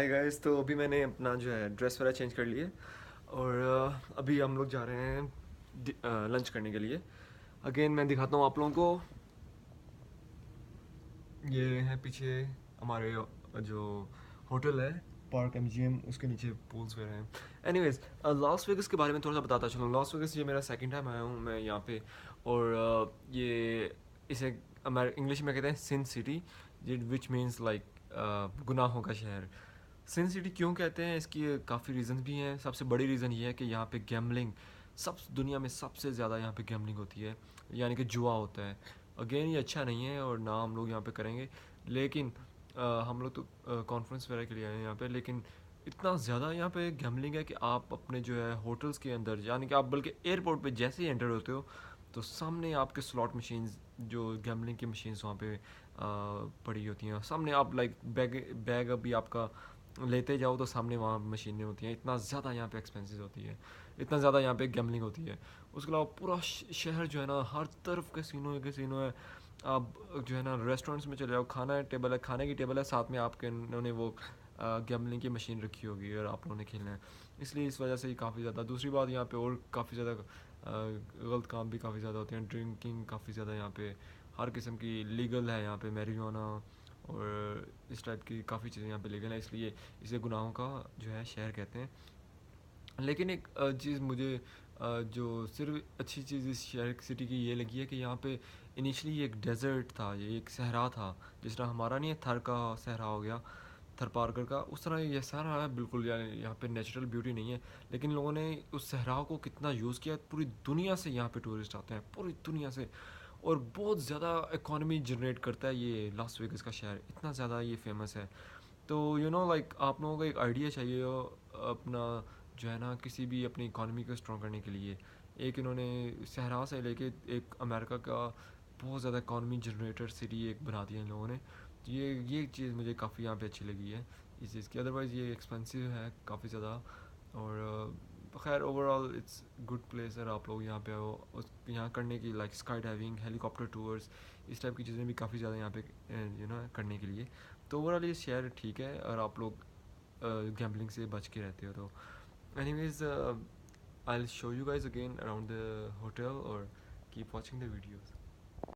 Hi guys. तो अभी मैंने अपना जो है ड्रेस वगैरह चेंज कर लिए और अभी हम लोग जा रहे हैं लंच करने के लिए। अगेन मैं दिखाता हूँ आप लोगों को। ये है पीछे हमारे जो होटल है, पार्क एमजीएम, उसके नीचे पूल्स वगैरह हैं। एनीवेज, लॉस वेगस के बारे में थोड़ा सा बताता चलूँ। लॉस वेगस ये मेरा सेकंड टाइम आया हूँ मैं यहाँ पे। और ये इसे इंग्लिश में कहते हैं सिन सिटी, विच मीन्स लाइक गुनाहों का शहर। सिन सिटी क्यों कहते हैं, इसकी काफ़ी रीज़न भी हैं। सबसे बड़ी रीज़न ये है कि यहाँ पे गैमलिंग, सब दुनिया में सबसे ज़्यादा यहाँ पे गैमलिंग होती है, यानी कि जुआ होता है। अगेन ये अच्छा नहीं है और ना हम लोग यहाँ पे करेंगे, लेकिन हम लोग तो कॉन्फ्रेंस वगैरह के लिए आए हैं यहाँ पे। लेकिन इतना ज़्यादा यहाँ पे गैमलिंग है कि आप अपने जो है होटल्स के अंदर, यानी कि आप बल्कि एयरपोर्ट पे जैसे ही एंटर होते हो तो सामने आपके स्लॉट मशीन्स, जो गैमलिंग की मशीन्स वहाँ पे पड़ी होती हैं सामने। आप लाइक बैग बैग अभी आपका लेते जाओ तो सामने वहाँ मशीनें होती हैं। इतना ज़्यादा यहाँ पे एक्सपेंसेस होती है, इतना ज़्यादा यहाँ पे गैमलिंग होती है। उसके अलावा पूरा शहर जो है ना, हर तरफ कैसीनो है, कैसीनो है। आप जो है ना रेस्टोरेंट्स में चले जाओ, खाना है, टेबल है, खाने की टेबल है, साथ में आपके उन्होंने वो गैमलिंग की मशीन रखी होगी और आप लोगों ने खेलना है। इसलिए इस वजह से ही काफ़ी ज़्यादा। दूसरी बात, यहाँ पे और काफ़ी ज़्यादा गलत काम भी काफ़ी ज़्यादा होते हैं। ड्रिंकिंग काफ़ी ज़्यादा यहाँ पे, हर किस्म की लीगल है यहाँ पे। मैरिजुआना और इस टाइप की काफ़ी चीज़ें यहाँ पे लीगल है, इसलिए इसे गुनाहों का जो है शहर कहते हैं। लेकिन एक चीज़ मुझे जो सिर्फ अच्छी चीज़ इस शहर सिटी की ये लगी है कि यहाँ पे इनिशियली एक डेजर्ट था, ये एक सहरा था। जिस तरह हमारा नहीं है थर का सहरा हो गया, थर पारकर का, उस तरह ये सहरा है बिल्कुल। यानी यहाँ पे नेचुरल ब्यूटी नहीं है, लेकिन लोगों ने उस सहरा को कितना यूज़ किया। पूरी दुनिया से यहाँ पे टूरिस्ट आते हैं, पूरी दुनिया से। और बहुत ज़्यादा इकॉनमी जनरेट करता है ये लॉस वेगस का शहर, इतना ज़्यादा ये फेमस है। तो लाइक आप लोगों को एक आइडिया चाहिए हो अपना, जो है ना, किसी भी अपनी इकॉनमी को स्ट्रॉन्ग करने के लिए। एक इन्होंने सहरा से लेके एक अमेरिका का बहुत ज़्यादा इकॉनमी जनरेटर सिटी एक बना दिया इन लोगों ने। तो ये चीज़ मुझे काफ़ी यहाँ पे अच्छी लगी है इस चीज़ की। अदरवाइज़ ये एक्सपेंसिव है काफ़ी ज़्यादा। और खैर ओवरऑल इट्स गुड प्लेस है। आप लोग यहाँ पे आओ, उस यहाँ करने की like sky diving, helicopter tours, इस टाइप की चीज़ें भी काफ़ी ज़्यादा यहाँ पे करने के लिए। तो ओवरऑल ये शेयर ठीक है और आप लोग गैम्बलिंग से बच के रहते हो तो। Anyways, I will show you guys again around the hotel और कीप वॉचिंग द वीडियोज़।